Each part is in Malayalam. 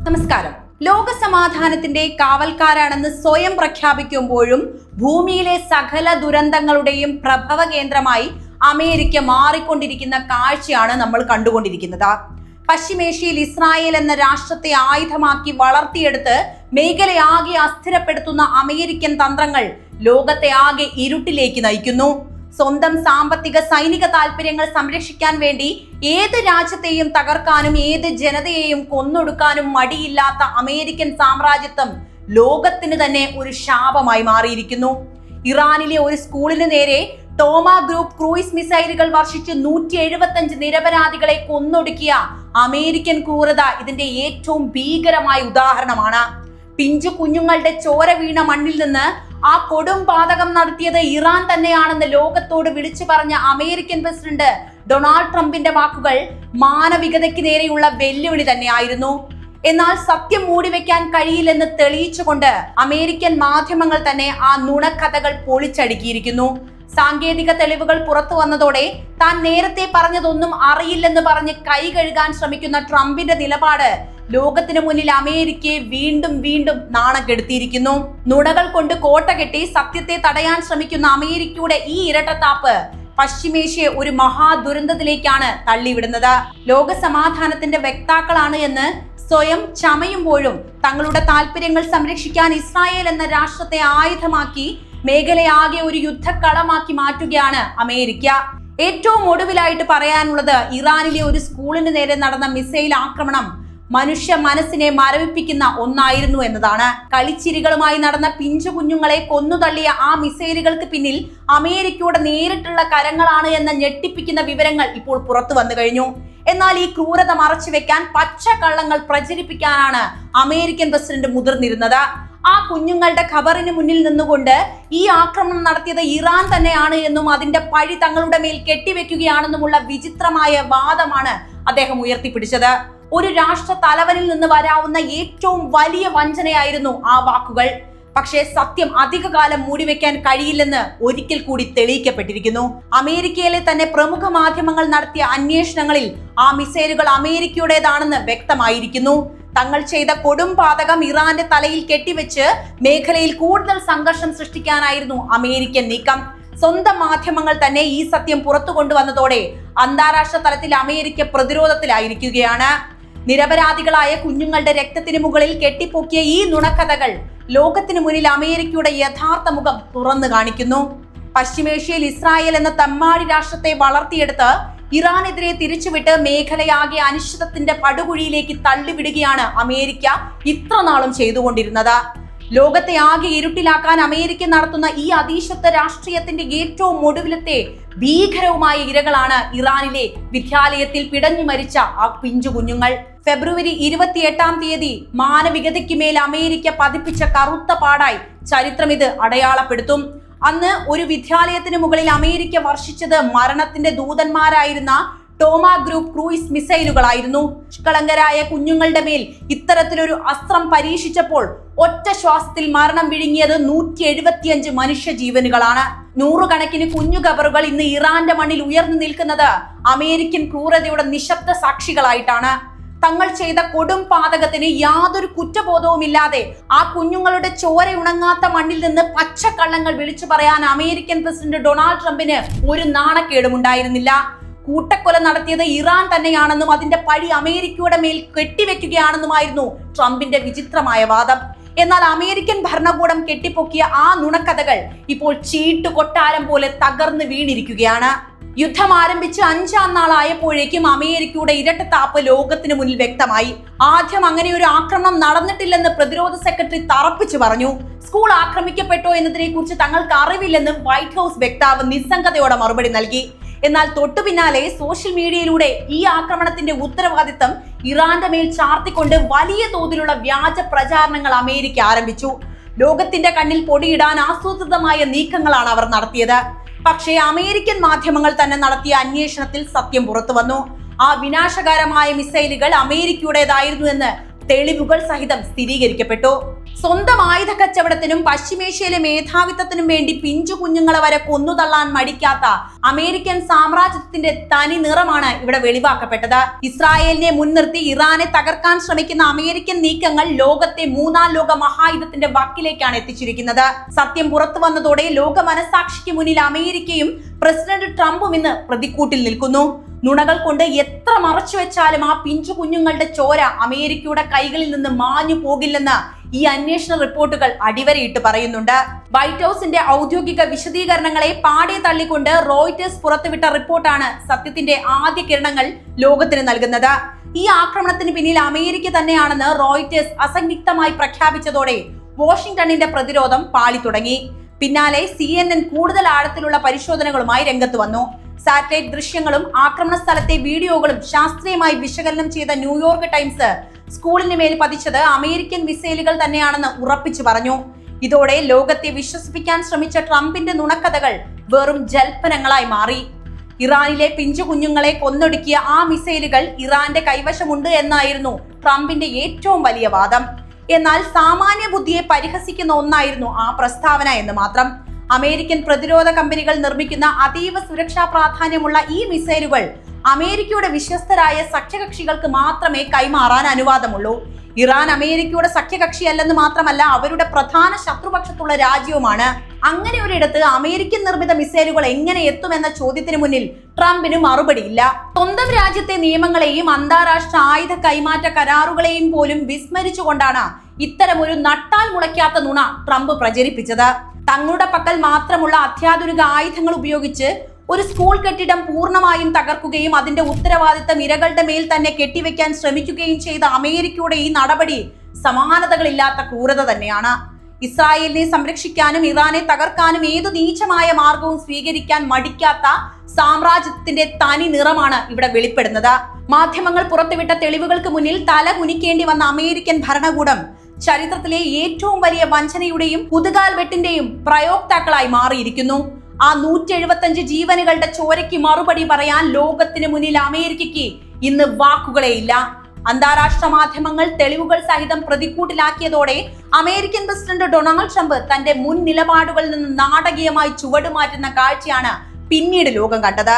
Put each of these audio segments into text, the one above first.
നമസ്കാരം. ലോക സമാധാനത്തിന്റെ കാവൽക്കാരാണെന്ന് സ്വയം പ്രഖ്യാപിക്കുമ്പോഴും ഭൂമിയിലെ സകല ദുരന്തങ്ങളുടെയും പ്രഭവ കേന്ദ്രമായി അമേരിക്ക മാറിക്കൊണ്ടിരിക്കുന്ന കാഴ്ചയാണ് നമ്മൾ കണ്ടുകൊണ്ടിരിക്കുന്നത്. പശ്ചിമേഷ്യയിൽ ഇസ്രായേൽ എന്ന രാഷ്ട്രത്തെ ആയുധമാക്കി വളർത്തിയെടുത്ത് മേഖലയാകെ അസ്ഥിരപ്പെടുത്തുന്ന അമേരിക്കൻ തന്ത്രങ്ങൾ ലോകത്തെ ആകെ ഇരുട്ടിലേക്ക് നയിക്കുന്നു. സ്വന്തം സാമ്പത്തിക സൈനിക താല്പര്യങ്ങൾ സംരക്ഷിക്കാൻ വേണ്ടി ഏത് രാജ്യത്തെയും തകർക്കാനും ഏത് ജനതയെയും കൊന്നൊടുക്കാനും മടിയില്ലാത്ത അമേരിക്കൻ സാമ്രാജ്യത്വം ലോകത്തിന് തന്നെ ഒരു ശാപമായി മാറിയിരിക്കുന്നു. ഇറാനിലെ ഒരു സ്കൂളിന് നേരെ ടോമാ ഗ്രൂപ്പ് ക്രൂയിസ് മിസൈലുകൾ വർഷിച്ച് 175 നിരപരാധികളെ കൊന്നൊടുക്കിയ അമേരിക്കൻ ക്രൂരത ഇതിന്റെ ഏറ്റവും ഭീകരമായ ഉദാഹരണമാണ്. പിഞ്ചു കുഞ്ഞുങ്ങളുടെ ചോര വീണ മണ്ണിൽ നിന്ന് ആ കൊടും പാതകം നടത്തിയത് ഇറാൻ തന്നെയാണെന്ന് ലോകത്തോട് വിളിച്ചു പറഞ്ഞ അമേരിക്കൻ പ്രസിഡന്റ് ഡൊണാൾഡ് ട്രംപിന്റെ വാക്കുകൾ മാനവികതയ്ക്ക് നേരെയുള്ള വെല്ലുവിളി തന്നെയായിരുന്നു. എന്നാൽ സത്യം മൂടിവെക്കാൻ കഴിയില്ലെന്ന് തെളിയിച്ചുകൊണ്ട് അമേരിക്കൻ മാധ്യമങ്ങൾ തന്നെ ആ നുണക്കഥകൾ പൊളിച്ചടുക്കിയിരിക്കുന്നു. സാങ്കേതിക തെളിവുകൾ പുറത്തു വന്നതോടെ താൻ നേരത്തെ പറഞ്ഞതൊന്നും അറിയില്ലെന്ന് പറഞ്ഞ് കൈ കഴുകാൻ ശ്രമിക്കുന്ന ട്രംപിന്റെ നിലപാട് ലോകത്തിന് മുന്നിൽ അമേരിക്കയെ വീണ്ടും വീണ്ടും നാണം കെടുത്തിയിരിക്കുന്നു. നുണകൾ കൊണ്ട് കോട്ട കെട്ടി സത്യത്തെ തടയാൻ ശ്രമിക്കുന്ന അമേരിക്കയുടെ ഈ ഇരട്ടത്താപ്പ് പശ്ചിമേഷ്യയെ ഒരു മഹാദുരന്തത്തിലേക്കാണ് തള്ളിവിടുന്നത്. ലോക സമാധാനത്തിന്റെ വക്താക്കളാണ് എന്ന് സ്വയം ചമയുമ്പോഴും തങ്ങളുടെ താല്പര്യങ്ങൾ സംരക്ഷിക്കാൻ ഇസ്രായേൽ എന്ന രാഷ്ട്രത്തെ ആയുധമാക്കി മേഖലയാകെ ഒരു യുദ്ധക്കളമാക്കി മാറ്റുകയാണ് അമേരിക്ക. ഏറ്റവും ഒടുവിലായിട്ട് പറയാനുള്ളത് ഇറാനിലെ ഒരു സ്കൂളിന് നേരെ നടന്ന മിസൈൽ ആക്രമണം മനുഷ്യ മനസ്സിനെ മരവിപ്പിക്കുന്ന ഒന്നായിരുന്നു എന്നതാണ്. കളിച്ചിരികളുമായി നടന്ന പിഞ്ചു കുഞ്ഞുങ്ങളെ കൊന്നുതള്ളിയ ആ മിസൈലുകൾക്ക് പിന്നിൽ അമേരിക്കയുടെ നേരിട്ടുള്ള കരങ്ങളാണ് എന്ന ഞെട്ടിപ്പിക്കുന്ന വിവരങ്ങൾ ഇപ്പോൾ പുറത്തു വന്നു കഴിഞ്ഞു. എന്നാൽ ഈ ക്രൂരത മറച്ചുവെക്കാൻ പച്ചക്കള്ളങ്ങൾ പ്രചരിപ്പിക്കാനാണ് അമേരിക്കൻ പ്രസിഡന്റ് മുതിർന്നിരുന്നത്. ആ കുഞ്ഞുങ്ങളുടെ ഖബറിന് മുന്നിൽ നിന്നുകൊണ്ട് ഈ ആക്രമണം നടത്തിയത് ഇറാൻ തന്നെയാണ് എന്നും അതിന്റെ പഴി തങ്ങളുടെ മേൽ കെട്ടിവെക്കുകയാണെന്നുമുള്ള വിചിത്രമായ വാദമാണ് അദ്ദേഹം ഉയർത്തിപ്പിടിച്ചത്. ഒരു രാഷ്ട്ര തലവനിൽ നിന്ന് വരാവുന്ന ഏറ്റവും വലിയ വഞ്ചനയായിരുന്നു ആ വാക്കുകൾ. പക്ഷേ സത്യം അധികകാലം മൂടിവെക്കാൻ കഴിയില്ലെന്ന് ഒരിക്കൽ കൂടി തെളിയിക്കപ്പെട്ടിരിക്കുന്നു. അമേരിക്കയിലെ തന്നെ പ്രമുഖ മാധ്യമങ്ങൾ നടത്തിയ അന്വേഷണങ്ങളിൽ ആ മിസൈലുകൾ അമേരിക്കയുടേതാണെന്ന് വ്യക്തമായിരിക്കുന്നു. തങ്ങൾ ചെയ്ത കൊടും പാതകം ഇറാന്റെ തലയിൽ കെട്ടിവെച്ച് മേഖലയിൽ കൂടുതൽ സംഘർഷം സൃഷ്ടിക്കാനായിരുന്നു അമേരിക്കൻ നീക്കം. സ്വന്തം മാധ്യമങ്ങൾ തന്നെ ഈ സത്യം പുറത്തു കൊണ്ടുവന്നതോടെ അന്താരാഷ്ട്ര തലത്തിൽ അമേരിക്ക പ്രതിരോധത്തിലായിരിക്കുകയാണ്. നിരപരാധികളായ കുഞ്ഞുങ്ങളുടെ രക്തത്തിന് മുകളിൽ കെട്ടിപ്പൊക്കിയ ഈ നുണക്കഥകൾ ലോകത്തിന് മുന്നിൽ അമേരിക്കയുടെ യഥാർത്ഥ മുഖം തുറന്നു കാണിക്കുന്നു. പശ്ചിമേഷ്യയിൽ ഇസ്രായേൽ എന്ന തമ്മാടി രാഷ്ട്രത്തെ വളർത്തിയെടുത്ത് ഇറാനെതിരെ തിരിച്ചുവിട്ട് മേഖലയാകെ അനിശ്ചിതത്തിന്റെ പടുകുഴിയിലേക്ക് തള്ളിവിടുകയാണ് അമേരിക്ക ഇത്ര നാളും ചെയ്തുകൊണ്ടിരുന്നത്. ലോകത്തെ ആകെ ഇരുട്ടിലാക്കാൻ അമേരിക്ക നടത്തുന്ന ഈ അതീശത്വ രാഷ്ട്രീയത്തിന്റെ ഏറ്റവും ഒടുവിലത്തെ ഭീകരവുമായ ഇരകളാണ് ഇറാനിലെ വിദ്യാലയത്തിൽ പിടഞ്ഞു മരിച്ച ആ പിഞ്ചു കുഞ്ഞുങ്ങൾ. ഫെബ്രുവരി 28 മാനവികതയ്ക്ക് മേൽ അമേരിക്ക പതിപ്പിച്ച കറുത്ത പാടായി ചരിത്രം ഇത് അടയാളപ്പെടുത്തും. അന്ന് ഒരു വിദ്യാലയത്തിന് മുകളിൽ അമേരിക്ക വർഷിച്ചത് മരണത്തിന്റെ ദൂതന്മാരായിരുന്ന ടോമാ ഗ്രൂപ്പ് ക്രൂയിസ് മിസൈലുകളായിരുന്നു. നിഷ്കളങ്കരായ കുഞ്ഞുങ്ങളുടെ മേൽ ഇത്തരത്തിലൊരു അസ്ത്രം പരീക്ഷിച്ചപ്പോൾ ഒറ്റ ശ്വാസത്തിൽ മരണം വിഴുങ്ങിയത് 175 മനുഷ്യ ജീവനുകളാണ്. നൂറുകണക്കിന് കുഞ്ഞു ഖബറുകൾ ഇന്ന് ഇറാന്റെ മണ്ണിൽ ഉയർന്നു നിൽക്കുന്നത് അമേരിക്കൻ ക്രൂരതയുടെ നിശബ്ദ സാക്ഷികളായിട്ടാണ്. തങ്ങൾ ചെയ്ത കൊടും പാതകത്തിന് യാതൊരു കുറ്റബോധവുമില്ലാതെ ആ കുഞ്ഞുങ്ങളുടെ ചോര ഉണങ്ങാത്ത മണ്ണിൽ നിന്ന് പച്ചക്കള്ളങ്ങൾ വിളിച്ചു പറയാൻ അമേരിക്കൻ പ്രസിഡന്റ് ഡൊണാൾഡ് ട്രംപിന് ഒരു നാണക്കേടും ഉണ്ടായിരുന്നില്ല. കൂട്ടക്കൊല നടത്തിയത് ഇറാൻ തന്നെയാണെന്നും അതിന്റെ പഴി അമേരിക്കയുടെ മേൽ കെട്ടിവെക്കുകയാണെന്നുമായിരുന്നു ട്രംപിന്റെ വിചിത്രമായ വാദം. എന്നാൽ അമേരിക്കൻ ഭരണകൂടം കെട്ടിപ്പൊക്കിയ ആ നുണക്കഥകൾ ഇപ്പോൾ ചീട്ടുകൊട്ടാരം പോലെ തകർന്നു വീണിരിക്കുകയാണ്. യുദ്ധം ആരംഭിച്ച് 5-ാം നാളായപ്പോഴേക്കും അമേരിക്കയുടെ ഇരട്ടത്താപ്പ് ലോകത്തിന് മുന്നിൽ വ്യക്തമായി. ആദ്യം അങ്ങനെ ഒരു ആക്രമണം നടന്നിട്ടില്ലെന്ന് പ്രതിരോധ സെക്രട്ടറി തറപ്പിച്ചു പറഞ്ഞു. സ്കൂൾ ആക്രമിക്കപ്പെട്ടോ എന്നതിനെ കുറിച്ച് തങ്ങൾക്ക് അറിവില്ലെന്നും വൈറ്റ് ഹൗസ് വക്താവ് നിസ്സംഗതയോടെ മറുപടി നൽകി. എന്നാൽ തൊട്ടു പിന്നാലെ സോഷ്യൽ മീഡിയയിലൂടെ ഈ ആക്രമണത്തിന്റെ ഉത്തരവാദിത്തം ഇറാന്റെ മേൽ ചാർത്തിക്കൊണ്ട് വലിയ തോതിലുള്ള വ്യാജ പ്രചാരണങ്ങൾ അമേരിക്ക ആരംഭിച്ചു. ലോകത്തിന്റെ കണ്ണിൽ പൊടിയിടാൻ ആസൂത്രിതമായ നീക്കങ്ങളാണ് അവർ നടത്തിയത്. പക്ഷേ അമേരിക്കൻ മാധ്യമങ്ങൾ തന്നെ നടത്തിയ അന്വേഷണത്തിൽ സത്യം പുറത്തു വന്നു. ആ വിനാശകരമായ മിസൈലുകൾ അമേരിക്കയുടേതായിരുന്നു എന്ന് തെളിവുകൾ സഹിതം സ്ഥിരീകരിക്കപ്പെട്ടു. സ്വന്തം ആയുധ കച്ചവടത്തിനും പശ്ചിമേഷ്യയിലെ മേധാവിത്വത്തിനും വേണ്ടി പിഞ്ചു കുഞ്ഞുങ്ങളെ വരെ കൊന്നുതള്ളാൻ മടിക്കാത്ത അമേരിക്കൻ സാമ്രാജ്യത്തിന്റെ തനി നിറമാണ് ഇവിടെ വെളിവാക്കപ്പെട്ടത്. ഇസ്രായേലിനെ മുൻനിർത്തി ഇറാനെ തകർക്കാൻ ശ്രമിക്കുന്ന അമേരിക്കൻ നീക്കങ്ങൾ ലോകത്തെ മൂന്നാം ലോക മഹായുദ്ധത്തിന്റെ വക്കിലേക്കാണ് എത്തിച്ചിരിക്കുന്നത്. സത്യം പുറത്തു വന്നതോടെ ലോക മനസാക്ഷിക്ക് മുന്നിൽ അമേരിക്കയും പ്രസിഡന്റ് ട്രംപും ഇന്ന് പ്രതിക്കൂട്ടിൽ നിൽക്കുന്നു. നുണകൾ കൊണ്ട് എത്ര മറച്ചു വെച്ചാലും ആ പിഞ്ചു കുഞ്ഞുങ്ങളുടെ ചോര അമേരിക്കയുടെ കൈകളിൽ നിന്ന് മാഞ്ഞു പോകില്ലെന്ന് ഈ അന്വേഷണ റിപ്പോർട്ടുകൾ അടിവരയിട്ട് പറയുന്നുണ്ട്. വൈറ്റ് ഹൌസിന്റെ ഔദ്യോഗിക വിശദീകരണങ്ങളെ പാടെ തള്ളിക്കൊണ്ട് റോയിറ്റേഴ്സ് പുറത്തുവിട്ട റിപ്പോർട്ടാണ് സത്യത്തിന്റെ ആദ്യ കിരണങ്ങൾ ലോകത്തിന് നൽകുന്നത്. ഈ ആക്രമണത്തിന് പിന്നിൽ അമേരിക്ക തന്നെയാണെന്ന് റോയിറ്റേഴ്സ് അസന്നിഗ്ധമായി പ്രഖ്യാപിച്ചതോടെ വാഷിംഗ്ടണിന്റെ പ്രതിരോധം പാളി തുടങ്ങി. പിന്നാലെ CNN കൂടുതൽ ആഴത്തിലുള്ള പരിശോധനകളുമായി രംഗത്ത് വന്നു. സാറ്റലൈറ്റ് ദൃശ്യങ്ങളും ആക്രമണ സ്ഥലത്തെ വീഡിയോകളും ശാസ്ത്രീയമായി വിശകലനം ചെയ്ത ന്യൂയോർക്ക് ടൈംസ് സ്കൂളിന് മേൽ പതിച്ചത് അമേരിക്കൻ മിസൈലുകൾ തന്നെയാണെന്ന് ഉറപ്പിച്ചു പറഞ്ഞു. ഇതോടെ ലോകത്തെ വിശ്വസിപ്പിക്കാൻ ശ്രമിച്ച ട്രംപിന്റെ നുണക്കഥകൾ വെറും ജൽപ്പനങ്ങളായി മാറി. ഇറാനിലെ പിഞ്ചു കുഞ്ഞുങ്ങളെ കൊന്നൊടുക്കിയ ആ മിസൈലുകൾ ഇറാന്റെ കൈവശമുണ്ട് എന്നായിരുന്നു ട്രംപിന്റെ ഏറ്റവും വലിയ വാദം. എന്നാൽ സാമാന്യ ബുദ്ധിയെ പരിഹസിക്കുന്ന ഒന്നായിരുന്നു ആ പ്രസ്താവന എന്ന് മാത്രം. അമേരിക്കൻ പ്രതിരോധ കമ്പനികൾ നിർമ്മിക്കുന്ന അതീവ സുരക്ഷാ പ്രാധാന്യമുള്ള ഈ മിസൈലുകൾ അമേരിക്കയുടെ വിശ്വസ്തരായ സഖ്യകക്ഷികൾക്ക് മാത്രമേ കൈമാറാൻ അനുവാദമുള്ളൂ. ഇറാൻ അമേരിക്കയുടെ സഖ്യകക്ഷിയല്ലെന്ന് മാത്രമല്ല, അവരുടെ പ്രധാന ശത്രുപക്ഷത്തുള്ള രാജ്യവുമാണ്. അങ്ങനെ ഒരിടത്ത് അമേരിക്കൻ നിർമ്മിത മിസൈലുകൾ എങ്ങനെ എത്തുമെന്ന ചോദ്യത്തിന് മുന്നിൽ ട്രംപിന് മറുപടിയില്ല. സ്വന്തം രാജ്യത്തെ നിയമങ്ങളെയും അന്താരാഷ്ട്ര ആയുധ കൈമാറ്റ കരാറുകളെയും പോലും വിസ്മരിച്ചുകൊണ്ടാണ് ഇത്തരമൊരു നട്ടാൽ മുളയ്ക്കാത്ത നുണ ട്രംപ് പ്രചരിപ്പിച്ചത്. തങ്ങളുടെ പക്കൽ മാത്രമുള്ള അത്യാധുനിക ആയുധങ്ങൾ ഉപയോഗിച്ച് ഒരു സ്കൂൾ കെട്ടിടം പൂർണ്ണമായും തകർക്കുകയും അതിന്റെ ഉത്തരവാദിത്തം ഇരകളുടെ മേൽ തന്നെ കെട്ടിവെക്കാൻ ശ്രമിക്കുകയും ചെയ്ത അമേരിക്കയുടെ ഈ നടപടി സമാനതകളില്ലാത്ത ക്രൂരത തന്നെയാണ്. ഇസ്രായേലിനെ സംരക്ഷിക്കാനും ഇറാനെ തകർക്കാനും ഏതു നീചമായ മാർഗവും സ്വീകരിക്കാൻ മടിക്കാത്ത സാമ്രാജ്യത്തിന്റെ തനി നിറമാണ് ഇവിടെ വെളിപ്പെടുന്നത്. മാധ്യമങ്ങൾ പുറത്തുവിട്ട തെളിവുകൾക്ക് മുന്നിൽ തല കുനിക്കേണ്ടി വന്ന അമേരിക്കൻ ഭരണകൂടം ചരിത്രത്തിലെ ഏറ്റവും വലിയ വഞ്ചനയുടെയും കുതുകാൽ വെട്ടിന്റെയും പ്രയോക്താക്കളായി മാറിയിരിക്കുന്നു. ആ 175 ജീവനുകളുടെ ചോരയ്ക്ക് മറുപടി പറയാൻ ലോകത്തിന് മുന്നിൽ അമേരിക്കയ്ക്ക് ഇന്ന് വാക്കുകളെയില്ല. അന്താരാഷ്ട്ര മാധ്യമങ്ങൾ തെളിവുകൾ സഹിതം പ്രതിക്കൂട്ടിലാക്കിയതോടെ അമേരിക്കൻ പ്രസിഡന്റ് ഡൊണാൾഡ് ട്രംപ് തന്റെ മുൻ നിലപാടുകളിൽ നിന്ന് നാടകീയമായി ചുവടുമാറ്റുന്ന കാഴ്ചയാണ് പിന്നീട് ലോകം കണ്ടത്.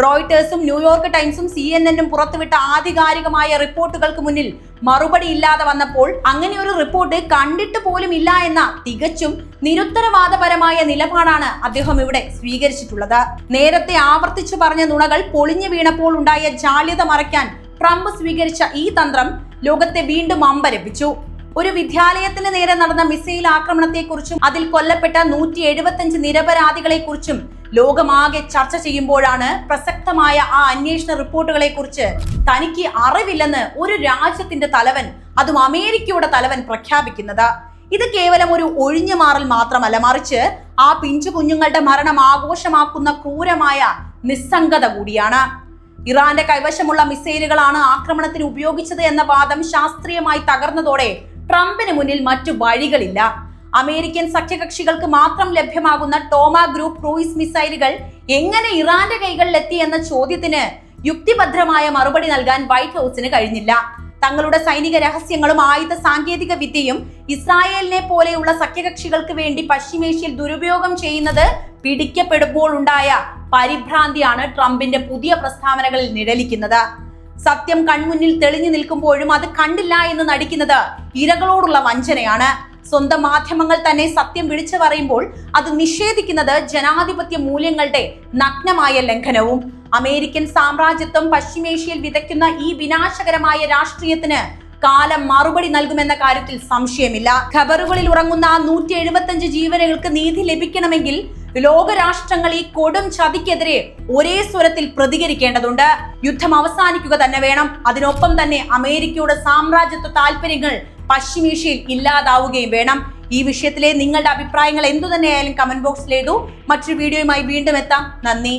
റോയിറ്റേഴ്സും ന്യൂയോർക്ക് ടൈംസും CNN പുറത്തുവിട്ട ആധികാരികമായ റിപ്പോർട്ടുകൾക്ക് മുന്നിൽ മറുപടി ഇല്ലാതെ വന്നപ്പോൾ അങ്ങനെ ഒരു റിപ്പോർട്ട് കണ്ടിട്ട് പോലും ഇല്ല എന്ന തികച്ചും നിരുത്തരവാദപരമായ നിലപാടാണ് അദ്ദേഹം ഇവിടെ സ്വീകരിച്ചിട്ടുള്ളത്. നേരത്തെ ആവർത്തിച്ചു പറഞ്ഞ നുണകൾ പൊളിഞ്ഞു വീണപ്പോൾ ഉണ്ടായ ജാള്യത മറയ്ക്കാൻ ട്രംപ് സ്വീകരിച്ച ഈ തന്ത്രം ലോകത്തെ വീണ്ടും അമ്പരപ്പിച്ചു. ഒരു വിദ്യാലയത്തിന് നേരെ നടന്ന മിസൈൽ ആക്രമണത്തെക്കുറിച്ചും അതിൽ കൊല്ലപ്പെട്ട 175 നിരപരാധികളെ കുറിച്ചും ലോകമാകെ ചർച്ച ചെയ്യുമ്പോഴാണ് പ്രസക്തമായ ആ അന്വേഷണ റിപ്പോർട്ടുകളെ കുറിച്ച് തനിക്ക് അറിവില്ലെന്ന് ഒരു രാജ്യത്തിന്റെ തലവൻ, അതും അമേരിക്കയുടെ തലവൻ പ്രഖ്യാപിക്കുന്നത്. ഇത് കേവലം ഒരു ഒഴിഞ്ഞുമാറൽ മാത്രമല്ല, മറിച്ച് ആ പിഞ്ചു കുഞ്ഞുങ്ങളുടെ മരണം ആഘോഷമാക്കുന്ന ക്രൂരമായ നിസ്സംഗത കൂടിയാണ്. ഇറാന്റെ കൈവശമുള്ള മിസൈലുകളാണ് ആക്രമണത്തിന് ഉപയോഗിച്ചത് എന്ന വാദം ശാസ്ത്രീയമായി തകർന്നതോടെ ട്രംപിന് മുന്നിൽ മറ്റു വഴികളില്ല. അമേരിക്കൻ സഖ്യകക്ഷികൾക്ക് മാത്രം ലഭ്യമാകുന്ന ടോമ ഗ്രൂപ്പ് ക്രൂയിസ് മിസൈലുകൾ എങ്ങനെ ഇറാന്റെ കൈകളിലെത്തി എന്ന ചോദ്യത്തിന് യുക്തിഭദ്രമായ മറുപടി നൽകാൻ വൈറ്റ് ഹൌസിന് കഴിഞ്ഞില്ല. തങ്ങളുടെ സൈനിക രഹസ്യങ്ങളും ആയുധ സാങ്കേതിക വിദ്യയും ഇസ്രായേലിനെ പോലെയുള്ള സഖ്യകക്ഷികൾക്ക് വേണ്ടി പശ്ചിമേഷ്യയിൽ ദുരുപയോഗം ചെയ്യുന്നത് പിടിക്കപ്പെടുമ്പോൾ ഉണ്ടായ പരിഭ്രാന്തിയാണ് ട്രംപിന്റെ പുതിയ പ്രസ്താവനകളിൽ നിഴലിക്കുന്നത്. സത്യം കൺമുന്നിൽ തെളിഞ്ഞു നിൽക്കുമ്പോഴും അത് കണ്ടില്ല എന്ന് നടിക്കുന്നത് ഇരകളോടുള്ള വഞ്ചനയാണ്. സ്വന്തം മാധ്യമങ്ങൾ തന്നെ സത്യം വിളിച്ചു പറയുമ്പോൾ അത് നിഷേധിക്കുന്നത് ജനാധിപത്യ മൂല്യങ്ങളുടെ നഗ്നമായ ലംഘനവും. അമേരിക്കൻ സാമ്രാജ്യത്വം പശ്ചിമേഷ്യയിൽ വിതയ്ക്കുന്ന ഈ വിനാശകരമായ രാഷ്ട്രീയത്തിന് കാലം മറുപടി നൽകുമെന്ന കാര്യത്തിൽ സംശയമില്ല. ഖബറുകളിൽ ഉറങ്ങുന്ന 175 ജീവനുകൾക്ക് നീതി ലഭിക്കണമെങ്കിൽ ലോകരാഷ്ട്രങ്ങൾ ഈ കൊടും ചതിക്കെതിരെ ഒരേ സ്വരത്തിൽ പ്രതികരിക്കേണ്ടതുണ്ട്. യുദ്ധം അവസാനിക്കുക തന്നെ വേണം. അതിനൊപ്പം തന്നെ അമേരിക്കയുടെ സാമ്രാജ്യത്വ താല്പര്യങ്ങൾ പശ്ചിമേഷ്യയിൽ ഇല്ലാതാവുകയും വേണം. ഈ വിഷയത്തിലെ നിങ്ങളുടെ അഭിപ്രായങ്ങൾ എന്തു തന്നെയായാലും കമന്റ് ബോക്സിൽ എഴുതൂ. മറ്റൊരു വീഡിയോയുമായി വീണ്ടും എത്താം. നന്ദി.